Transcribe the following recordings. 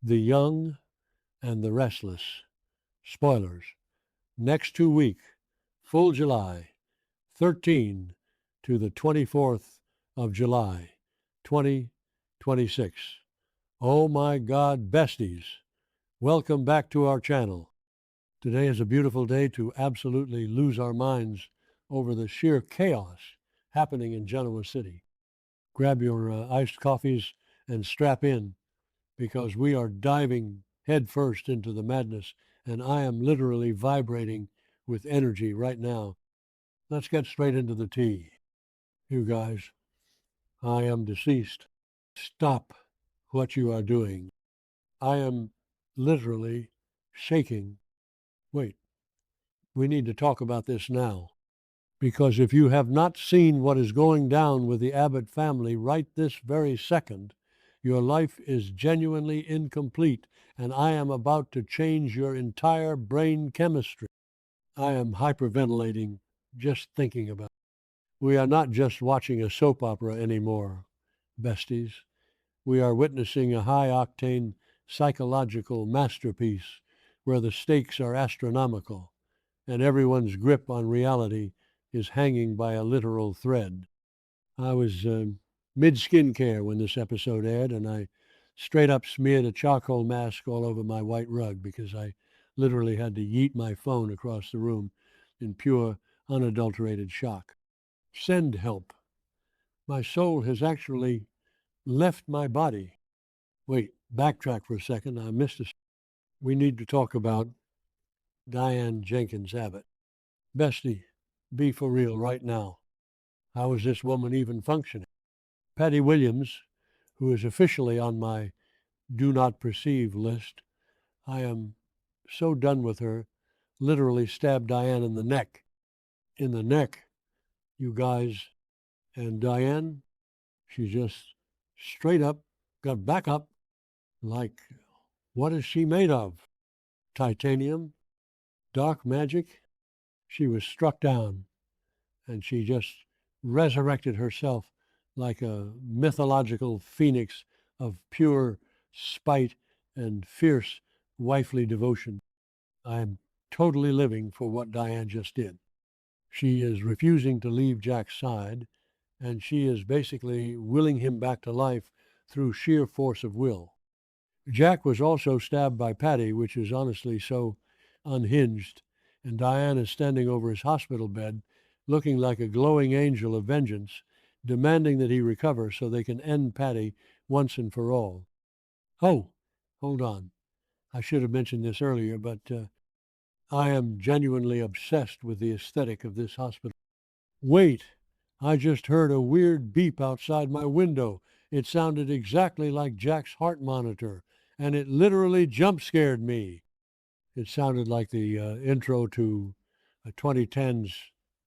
The Young and the Restless. Spoilers. Next 2 week, full July, 13 to the 24th of July, 2026. Oh my God, besties, welcome back to our channel. Today is a beautiful day to absolutely lose our minds over the sheer chaos happening in Genoa City. Grab your iced coffees and strap in, because we are diving headfirst into the madness, and I am literally vibrating with energy right now. Let's get straight into the tea. You guys, I am deceased. Stop what you are doing. I am literally shaking. Wait, we need to talk about this now. Because if you have not seen what is going down with the Abbott family right this very second, your life is genuinely incomplete, and I am about to change your entire brain chemistry. I am hyperventilating just thinking about it. We are not just watching a soap opera anymore, besties. We are witnessing a high-octane psychological masterpiece where the stakes are astronomical and everyone's grip on reality is hanging by a literal thread. I was mid-skincare when this episode aired, and I straight up smeared a charcoal mask all over my white rug because I literally had to yeet my phone across the room in pure, unadulterated shock. Send help. My soul has actually left my body. Wait, backtrack for a second. I missed it. We need to talk about Diane Jenkins Abbott. Bestie, be for real right now. How is this woman even functioning? Patty Williams, who is officially on my do not perceive list, I am so done with her, literally stabbed Diane in the neck. In the neck, you guys. And Diane, she just straight up got back up like, what is she made of? Titanium? Dark magic? She was struck down, and she just resurrected herself like a mythological phoenix of pure spite and fierce wifely devotion. I am totally living for what Diane just did. She is refusing to leave Jack's side, and she is basically willing him back to life through sheer force of will. Jack was also stabbed by Patty, which is honestly so unhinged, and Diane is standing over his hospital bed, looking like a glowing angel of vengeance, demanding that he recover so they can end Patty once and for all. Oh, hold on. I should have mentioned this earlier, but I am genuinely obsessed with the aesthetic of this hospital. Wait, I just heard a weird beep outside my window. It sounded exactly like Jack's heart monitor, and it literally jump-scared me. It sounded like the intro to a 2010s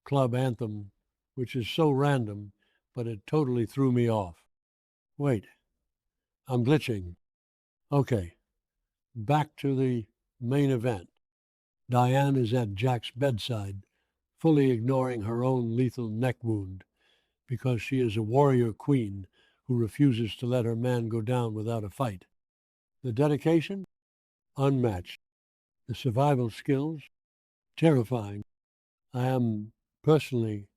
club anthem, which is so random, but it totally threw me off. Wait, I'm glitching. Okay, back to the main event. Diane is at Jack's bedside, fully ignoring her own lethal neck wound, because she is a warrior queen who refuses to let her man go down without a fight. The dedication? Unmatched. The survival skills? Terrifying. I am personally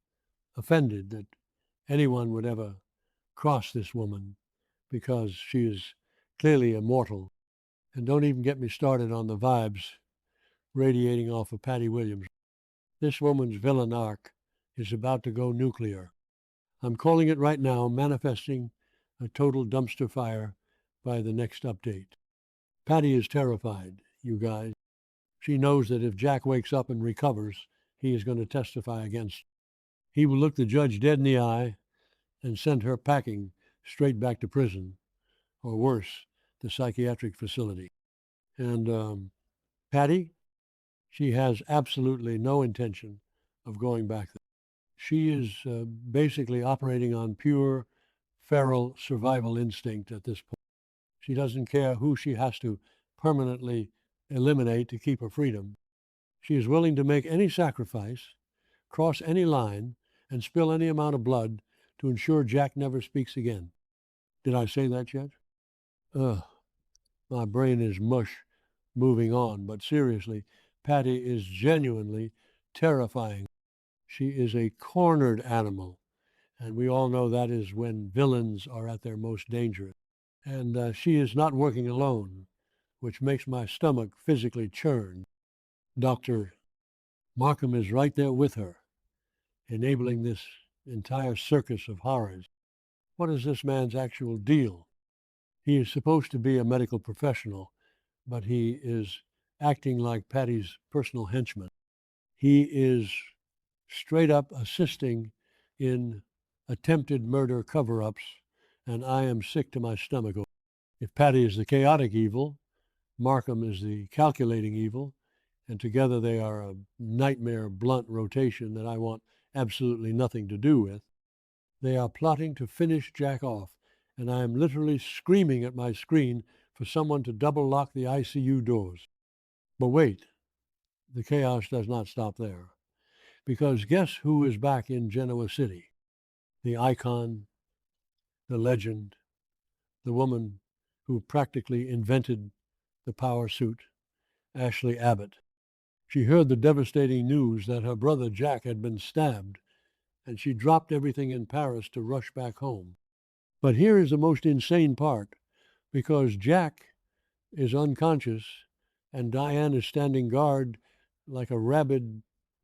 offended that anyone would ever cross this woman, because she is clearly immortal. And don't even get me started on the vibes radiating off of Patty Williams. This woman's villain arc is about to go nuclear. I'm calling it right now, manifesting a total dumpster fire by the next update. Patty is terrified, you guys. She knows that if Jack wakes up and recovers, he is going to testify against her. He will look the judge dead in the eye and send her packing straight back to prison, or worse, the psychiatric facility. And Patty, she has absolutely no intention of going back there. She is basically operating on pure feral survival instinct at this point. She doesn't care who she has to permanently eliminate to keep her freedom. She is willing to make any sacrifice, cross any line, and spill any amount of blood to ensure Jack never speaks again. Did I say that yet? Ugh. my brain is mush moving on. But seriously, Patty is genuinely terrifying. She is a cornered animal, and we all know that is when villains are at their most dangerous. And she is not working alone, which makes my stomach physically churn. Dr. Markham is right there with her, enabling this entire circus of horrors. What is this man's actual deal? He is supposed to be a medical professional, but he is acting like Patty's personal henchman. He is straight up assisting in attempted murder cover ups, and I am sick to my stomach. If Patty is the chaotic evil, Markham is the calculating evil, and together they are a nightmare blunt rotation that I want absolutely nothing to do with. They are plotting to finish Jack off, and I am literally screaming at my screen for someone to double lock the ICU doors. But wait, the chaos does not stop there. Because guess who is back in Genoa City? The icon, the legend, the woman who practically invented the power suit, Ashley Abbott. She heard the devastating news that her brother Jack had been stabbed, and she dropped everything in Paris to rush back home. But here is the most insane part, because Jack is unconscious and Diane is standing guard like a rabid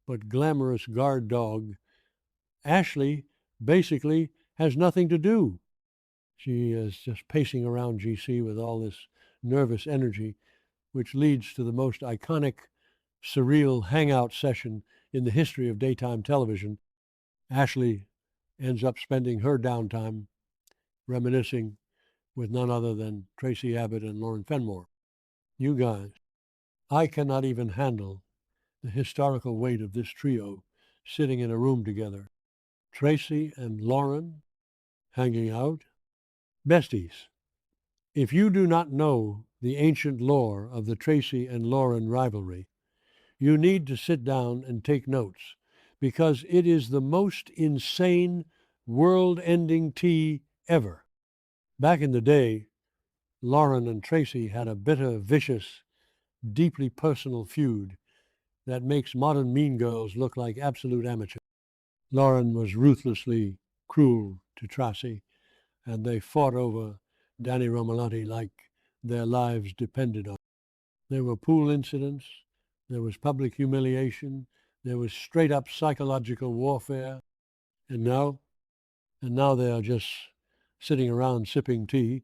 but glamorous guard dog. Ashley basically has nothing to do. She is just pacing around GC with all this nervous energy, which leads to the most iconic, surreal hangout session in the history of daytime television. Ashley ends up spending her downtime reminiscing with none other than Tracy Abbott and Lauren Fenmore. You guys, I cannot even handle the historical weight of this trio sitting in a room together. Tracy and Lauren hanging out. Besties, if you do not know the ancient lore of the Tracy and Lauren rivalry, you need to sit down and take notes, because it is the most insane, world-ending tea ever. Back in the day, Lauren and Tracy had a bitter, vicious, deeply personal feud that makes modern mean girls look like absolute amateurs. Lauren was ruthlessly cruel to Tracy, and they fought over Danny Romolotti like their lives depended on it. There were pool incidents, there was public humiliation, there was straight up psychological warfare, and now they are just sitting around sipping tea,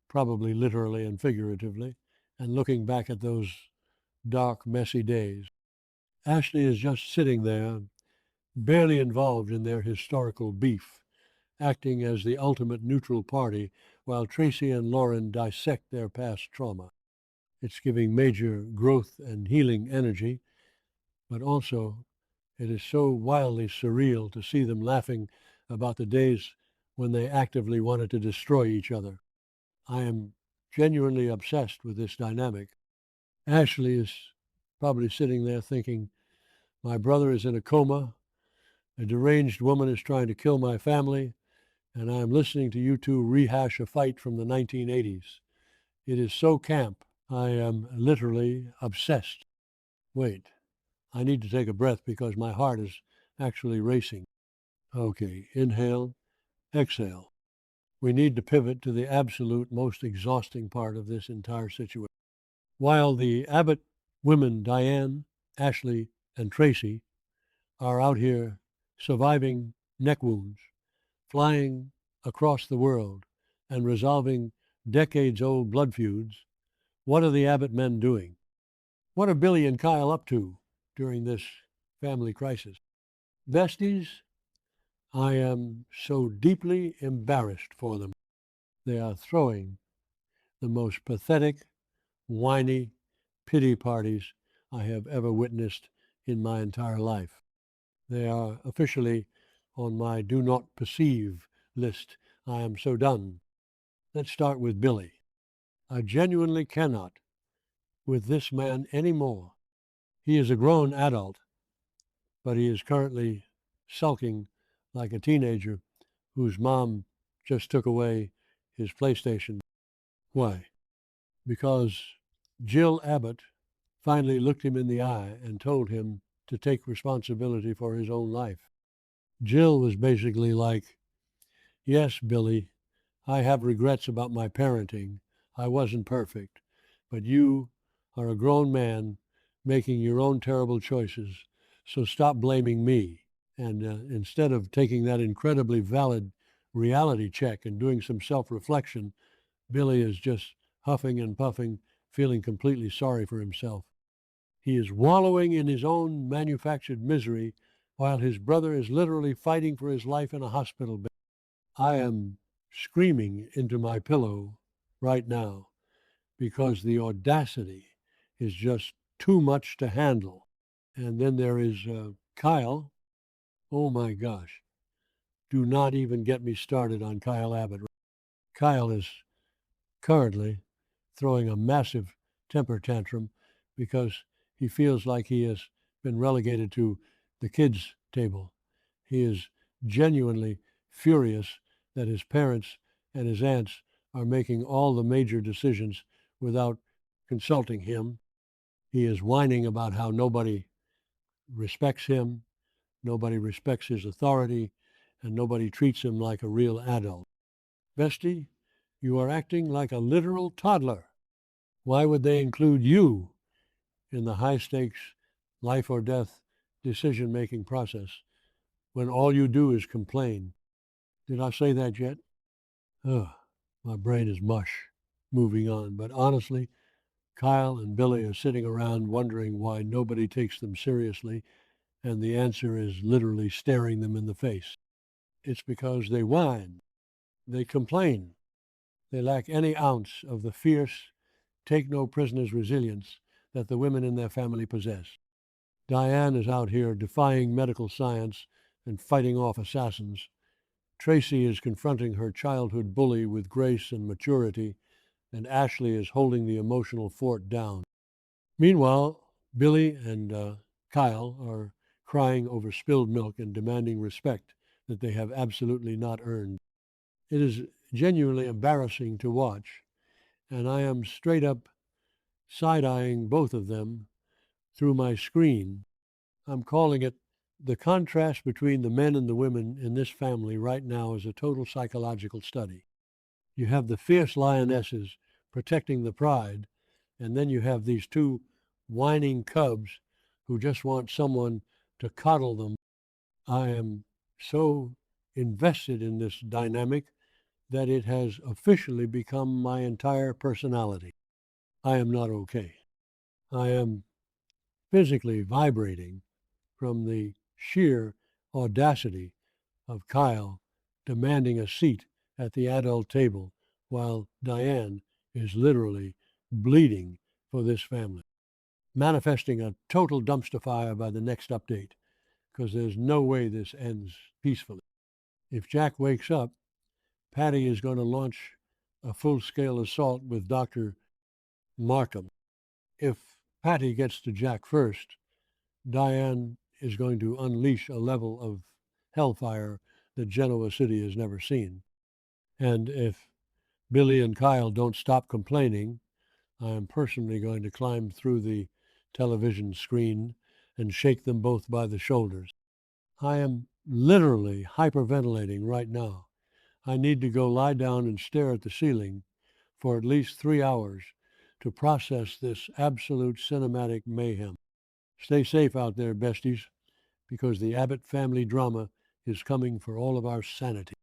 probably literally and figuratively, and looking back at those dark, messy days. Ashley is just sitting there, barely involved in their historical beef, acting as the ultimate neutral party while Tracy and Lauren dissect their past trauma. It's giving major growth and healing energy, but also it is so wildly surreal to see them laughing about the days when they actively wanted to destroy each other. I am genuinely obsessed with this dynamic. Ashley is probably sitting there thinking, my brother is in a coma, a deranged woman is trying to kill my family, and I am listening to you two rehash a fight from the 1980s. It is so camp. I am literally obsessed. Wait, I need to take a breath because my heart is actually racing. Okay, inhale, exhale. We need to pivot to the absolute most exhausting part of this entire situation. While the Abbott women, Diane, Ashley, and Tracy, are out here surviving neck wounds, flying across the world, and resolving decades-old blood feuds, what are the Abbott men doing? What are Billy and Kyle up to during this family crisis? Besties, I am so deeply embarrassed for them. They are throwing the most pathetic, whiny pity parties I have ever witnessed in my entire life. They are officially on my do not perceive list. I am so done. Let's start with Billy. I genuinely cannot with this man anymore. He is a grown adult, but he is currently sulking like a teenager whose mom just took away his PlayStation. Why? because Jill Abbott finally looked him in the eye and told him to take responsibility for his own life. Jill was basically like, yes, Billy, I have regrets about my parenting. I wasn't perfect, but you are a grown man making your own terrible choices, so stop blaming me. And instead of taking that incredibly valid reality check and doing some self reflection, Billy is just huffing and puffing, feeling completely sorry for himself. He is wallowing in his own manufactured misery while his brother is literally fighting for his life in a hospital bed. I am screaming into my pillow right now because the audacity is just too much to handle. And then there is Kyle. Oh my gosh. Do not even get me started on Kyle Abbott. Kyle is currently throwing a massive temper tantrum because he feels like he has been relegated to the kids' table. He is genuinely furious that his parents and his aunts are making all the major decisions without consulting him. He is whining about how nobody respects him, nobody respects his authority, and nobody treats him like a real adult. Bestie, you are acting like a literal toddler. Why would they include you in the high stakes, life or death decision making process when all you do is complain? Did I say that yet? Ugh, my brain is mush. Moving on. But honestly, Kyle and Billy are sitting around wondering why nobody takes them seriously, and the answer is literally staring them in the face. It's because they whine, they complain, they lack any ounce of the fierce, take no prisoners resilience that the women in their family possess. Diane is out here defying medical science and fighting off assassins. Tracy is confronting her childhood bully with grace and maturity, and Ashley is holding the emotional fort down. Meanwhile, Billy and Kyle are crying over spilled milk and demanding respect that they have absolutely not earned. It is genuinely embarrassing to watch, and I am straight up side-eyeing both of them through my screen. I'm calling it the contrast between the men and the women in this family right now is a total psychological study. You have the fierce lionesses protecting the pride, and then you have these two whining cubs who just want someone to coddle them. I am so invested in this dynamic that it has officially become my entire personality. I am not okay. I am physically vibrating from the sheer audacity of Kyle demanding a seat at the adult table while Diane is literally bleeding for this family, manifesting a total dumpster fire by the next update, because there's no way this ends peacefully. If Jack wakes up, Patty is going to launch a full-scale assault with Dr. Markham. If Patty gets to Jack first, Diane is going to unleash a level of hellfire that Genoa City has never seen. And if Billy and Kyle don't stop complaining, I am personally going to climb through the television screen and shake them both by the shoulders. I am literally hyperventilating right now. I need to go lie down and stare at the ceiling for at least 3 hours to process this absolute cinematic mayhem. Stay safe out there, besties, because the Abbott family drama is coming for all of our sanity.